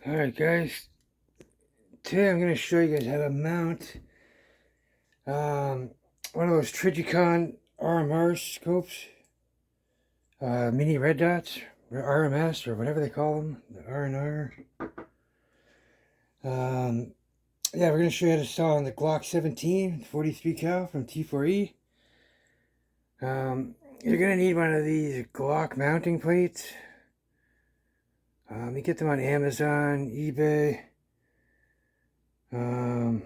Alright guys, today I'm going to show you guys how to mount one of those Trigicon RMR scopes, mini red dots, or RMS, or whatever they call them, the R&R. Yeah, we're going to show you how to install on the Glock 17 43 cal from T4E. You're going to need one of these Glock mounting plates. You get them on Amazon, eBay. Yeah,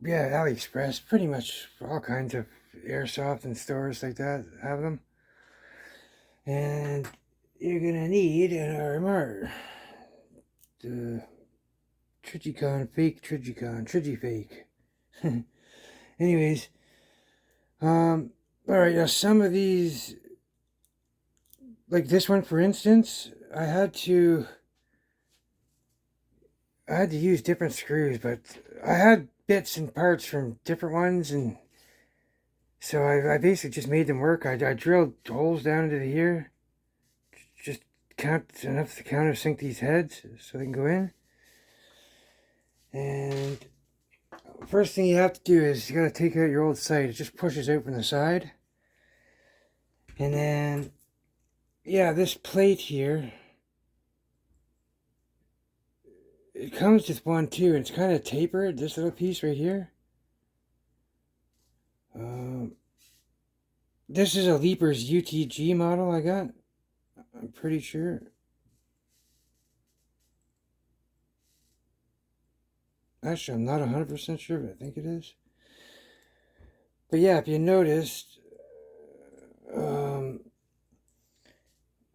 AliExpress, pretty much all kinds of airsoft and stores like that have them. And you're gonna need an RMR, the Trigicon fake Trigicon, Trigifake. Anyways, all right. Now some of these, like this one for instance, I had to use different screws, but I had bits and parts from different ones, and so I basically just made them work. I drilled holes down into here, just count enough to countersink these heads so they can go in. And first thing you have to do is you got to take out your old sight. It just pushes out from the side. And then, yeah, this plate here, it comes with one too, and it's kind of tapered, this little piece right here. This is a Leapers UTG model I got, I'm pretty sure. Actually, I'm not 100% sure, but I think it is. But yeah, if you noticed,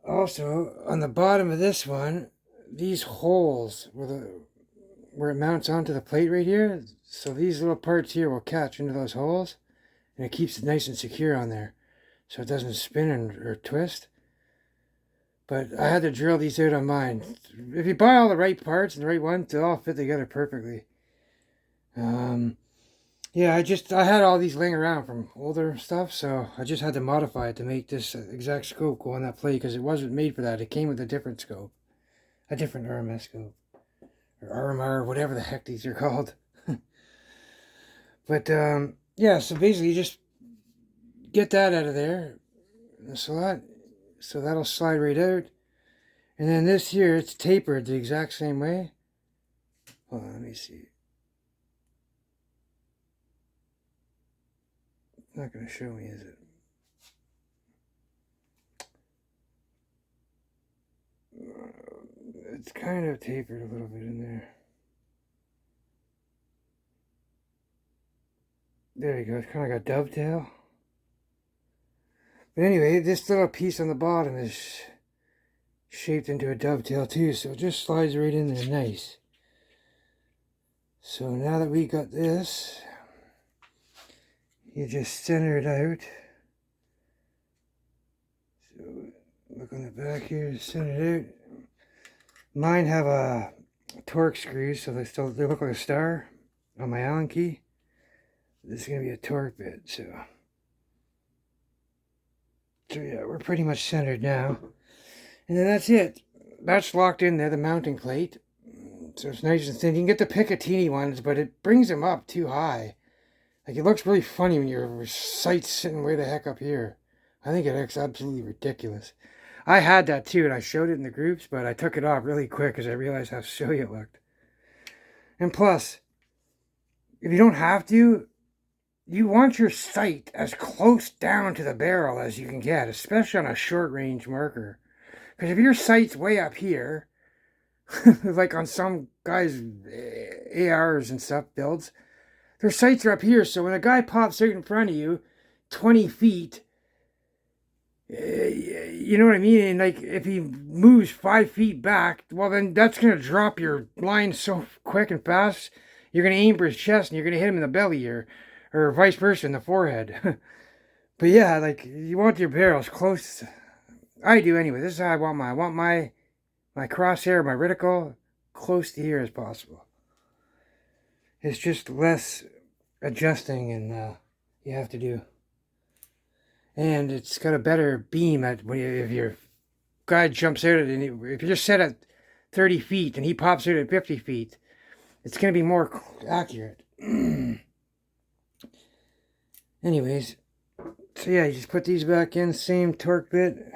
also on the bottom of this one, these holes where it mounts onto the plate right here, so these little parts here will catch into those holes, and it keeps it nice and secure on there, so it doesn't spin or twist. But I had to drill these out on mine. If you buy all the right parts and the right ones, they'll all fit together perfectly. Yeah, I had all these laying around from older stuff, so I just had to modify it to make this exact scope go on that plate, because it wasn't made for that. It came with a different scope, a different RMS scope, or RMR, whatever the heck these are called. But yeah, so basically you just get that out of there, so that'll slide right out. And then this here, it's tapered the exact same way. Hold on, let me see. It's not going to show me, is it? It's kind of tapered a little bit in there. There you go, it's kind of like a dovetail. But anyway, this little piece on the bottom is shaped into a dovetail too, so it just slides right in there nice. So now that we got this, you just center it out. So look on the back here, center it out. Mine have a torque screw, so they look like a star on my Allen key. This is going to be a torque bit, so yeah, we're pretty much centered now. And then that's it. That's locked in there, the mounting plate. So it's nice and thin. You can get the Picatinny ones, but it brings them up too high. Like, it looks really funny when your sight's sitting way the heck up here. I think it looks absolutely ridiculous. I had that too, and I showed it in the groups, but I took it off really quick because I realized how silly it looked. And plus, if you don't have to, you want your sight as close down to the barrel as you can get, especially on a short-range marker. Because if your sight's way up here, like on some guys' ARs and stuff builds, their sights are up here, so when a guy pops out in front of you, 20 feet, you know what I mean? And like, if he moves 5 feet back, well, then that's going to drop your line so quick and fast, you're going to aim for his chest and you're going to hit him in the belly, or vice versa, in the forehead. But yeah, like, you want your barrels close. I do anyway. This is how I want my crosshair, my reticle, close to here as possible. It's just less adjusting and you have to do. And it's got a better beam if your guy jumps out at it. If you're just set at 30 feet and he pops it at 50 feet. It's going to be more accurate. Anyways, so yeah, you just put these back in, same torque bit.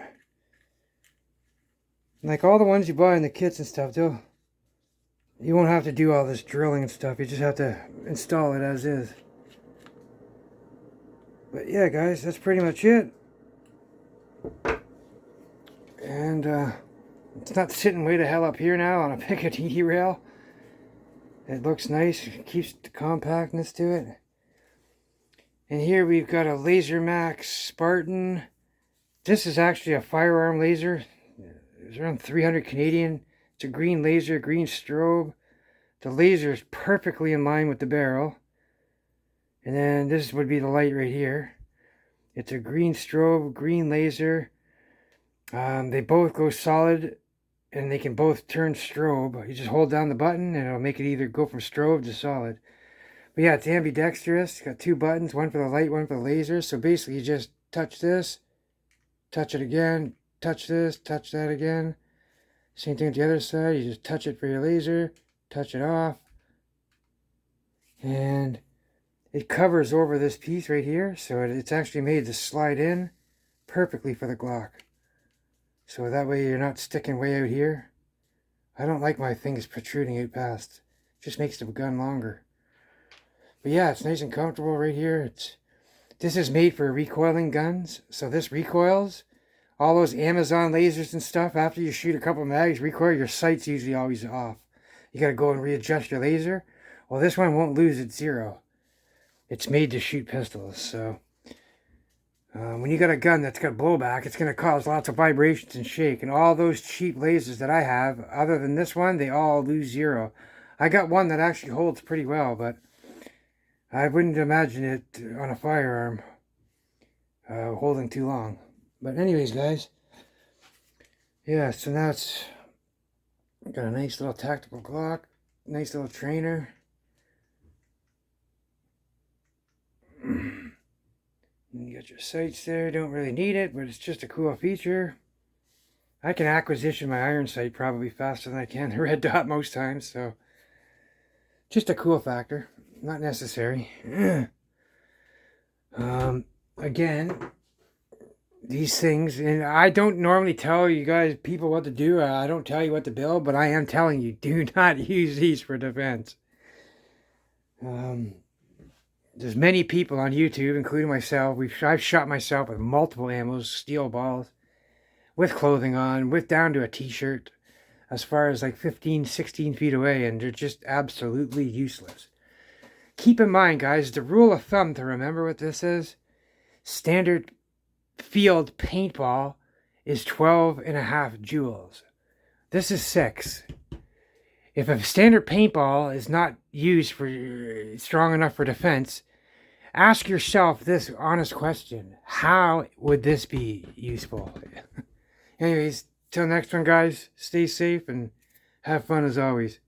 Like all the ones you buy in the kits and stuff, you won't have to do all this drilling and stuff. You just have to install it as is. But yeah, guys, that's pretty much it. And it's not sitting way the hell up here now on a Picatinny rail. It looks nice. It keeps the compactness to it. And here we've got a Laser Max Spartan. This is actually a firearm laser. It's around 300 Canadian. It's a green laser, green strobe. The laser is perfectly in line with the barrel. And then this would be the light right here. It's a green strobe, green laser. They both go solid and they can both turn strobe. You just hold down the button and it'll make it either go from strobe to solid. But yeah, it's ambidextrous. It's got two buttons, one for the light, one for the laser. So basically you just touch this, touch it again, touch this, touch that again. Same thing with the other side. You just touch it for your laser, touch it off. And it covers over this piece right here. So it's actually made to slide in perfectly for the Glock. So that way you're not sticking way out here. I don't like my things protruding out past. It just makes the gun longer. But yeah, it's nice and comfortable right here. This is made for recoiling guns. So this recoils. All those Amazon lasers and stuff, after you shoot a couple mags, recoil, your sight's usually always off. You got to go and readjust your laser. Well, this one won't lose its zero. It's made to shoot pistols, so when you got a gun that's got blowback, it's going to cause lots of vibrations and shake. And all those cheap lasers that I have, other than this one, they all lose zero. I got one that actually holds pretty well, but I wouldn't imagine it on a firearm holding too long. But anyways, guys, yeah, so now it's got a nice little tactical Glock, nice little trainer. You got your sights there. Don't really need it, but it's just a cool feature. I can acquisition my iron sight probably faster than I can the red dot most times, so just a cool factor. Not necessary. Again, these things, and I don't normally tell you guys, people, what to do. I don't tell you what to build, but I am telling you, do not use these for defense. There's many people on YouTube, including myself. I've shot myself with multiple ammos, steel balls, with clothing on, with down to a t-shirt, as far as like 15, 16 feet away, and they're just absolutely useless. Keep in mind, guys, the rule of thumb to remember what this is, standard field paintball is 12.5 joules. This is 6. If a standard paintball is not used for strong enough for defense, ask yourself this honest question. How would this be useful? Anyways, till next one, guys, stay safe and have fun as always.